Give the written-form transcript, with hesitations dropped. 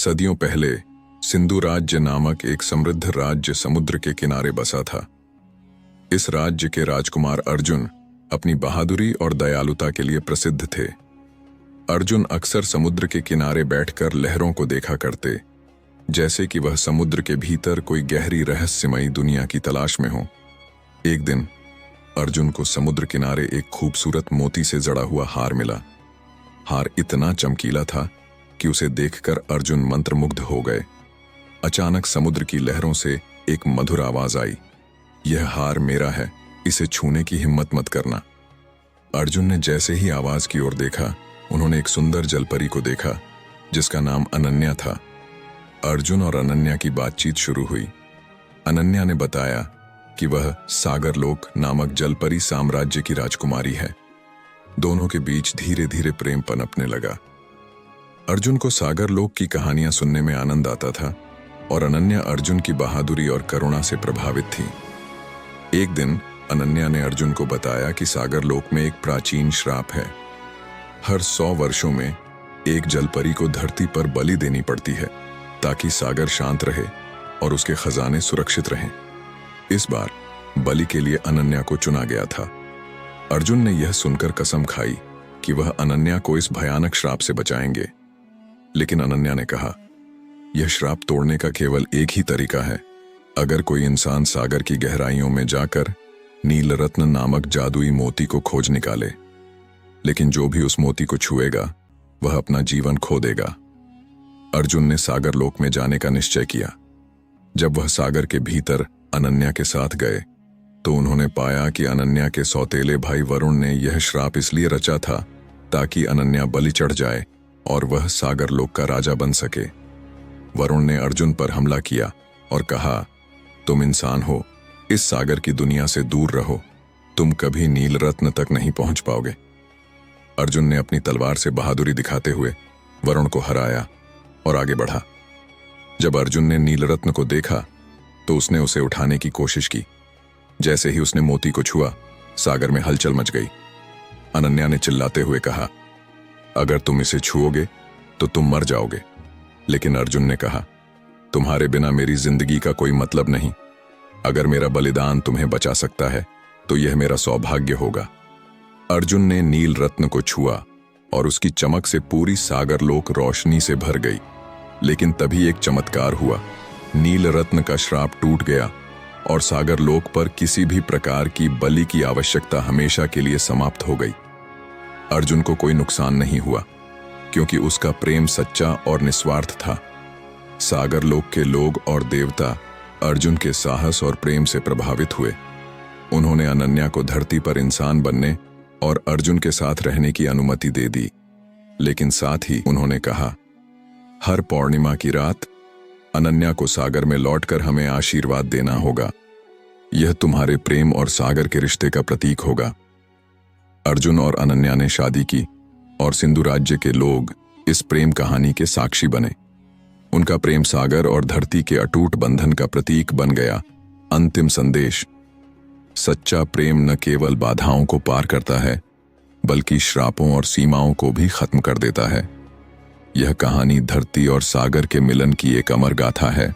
सदियों पहले सिंधु राज्य नामक एक समृद्ध राज्य समुद्र के किनारे बसा था। इस राज्य के राजकुमार अर्जुन अपनी बहादुरी और दयालुता के लिए प्रसिद्ध थे। अर्जुन अक्सर समुद्र के किनारे बैठकर लहरों को देखा करते, जैसे कि वह समुद्र के भीतर कोई गहरी रहस्यमयी दुनिया की तलाश में हो। एक दिन अर्जुन को समुद्र किनारे एक खूबसूरत मोती से जड़ा हुआ हार मिला। हार इतना चमकीला था कि उसे देखकर अर्जुन मंत्रमुग्ध हो गए। अचानक समुद्र की लहरों से एक मधुर आवाज आई, यह हार मेरा है, इसे छूने की हिम्मत मत करना। अर्जुन ने जैसे ही आवाज की ओर देखा, उन्होंने एक सुंदर जलपरी को देखा जिसका नाम अनन्या था। अर्जुन और अनन्या की बातचीत शुरू हुई। अनन्या ने बताया कि वह सागरलोक नामक जलपरी साम्राज्य की राजकुमारी है। दोनों के बीच धीरे धीरे प्रेम पनपने लगा। अर्जुन को सागरलोक की कहानियां सुनने में आनंद आता था और अनन्या अर्जुन की बहादुरी और करुणा से प्रभावित थी। एक दिन अनन्या ने अर्जुन को बताया कि सागरलोक में एक प्राचीन श्राप है। हर 100 वर्षों में एक जलपरी को धरती पर बलि देनी पड़ती है ताकि सागर शांत रहे और उसके खजाने सुरक्षित रहें। इस बार बलि के लिए अनन्या को चुना गया था। अर्जुन ने यह सुनकर कसम खाई कि वह अनन्या को इस भयानक श्राप से बचाएंगे। लेकिन अनन्या ने कहा, यह श्राप तोड़ने का केवल एक ही तरीका है, अगर कोई इंसान सागर की गहराइयों में जाकर नील रत्न नामक जादुई मोती को खोज निकाले। लेकिन जो भी उस मोती को छुएगा वह अपना जीवन खो देगा। अर्जुन ने सागरलोक में जाने का निश्चय किया। जब वह सागर के भीतर अनन्या के साथ गए तो उन्होंने पाया कि अनन्या के सौतेले भाई वरुण ने यह श्राप इसलिए रचा था ताकि अनन्या बलि चढ़ जाए और वह सागरलोक का राजा बन सके। वरुण ने अर्जुन पर हमला किया और कहा, तुम इंसान हो, इस सागर की दुनिया से दूर रहो, तुम कभी नील रत्न तक नहीं पहुंच पाओगे। अर्जुन ने अपनी तलवार से बहादुरी दिखाते हुए वरुण को हराया और आगे बढ़ा। जब अर्जुन ने नील रत्न को देखा तो उसने उसे उठाने की कोशिश की। जैसे ही उसने मोती को छुआ, सागर में हलचल मच गई। अनन्या ने चिल्लाते हुए कहा, अगर तुम इसे छुओगे तो तुम मर जाओगे। लेकिन अर्जुन ने कहा, तुम्हारे बिना मेरी जिंदगी का कोई मतलब नहीं। अगर मेरा बलिदान तुम्हें बचा सकता है तो यह मेरा सौभाग्य होगा। अर्जुन ने नील रत्न को छुआ और उसकी चमक से पूरी सागरलोक रोशनी से भर गई। लेकिन तभी एक चमत्कार हुआ। नील रत्न का श्राप टूट गया और सागरलोक पर किसी भी प्रकार की बलि की आवश्यकता हमेशा के लिए समाप्त हो गई। अर्जुन को कोई नुकसान नहीं हुआ क्योंकि उसका प्रेम सच्चा और निस्वार्थ था। सागरलोक के लोग और देवता अर्जुन के साहस और प्रेम से प्रभावित हुए। उन्होंने अनन्या को धरती पर इंसान बनने और अर्जुन के साथ रहने की अनुमति दे दी। लेकिन साथ ही उन्होंने कहा, हर पौर्णिमा की रात अनन्या को सागर में लौटकर हमें आशीर्वाद देना होगा। यह तुम्हारे प्रेम और सागर के रिश्ते का प्रतीक होगा। अर्जुन और अनन्या ने शादी की और सिंधु राज्य के लोग इस प्रेम कहानी के साक्षी बने। उनका प्रेम सागर और धरती के अटूट बंधन का प्रतीक बन गया। अंतिम संदेश, सच्चा प्रेम न केवल बाधाओं को पार करता है बल्कि श्रापों और सीमाओं को भी खत्म कर देता है। यह कहानी धरती और सागर के मिलन की एक अमर गाथा है।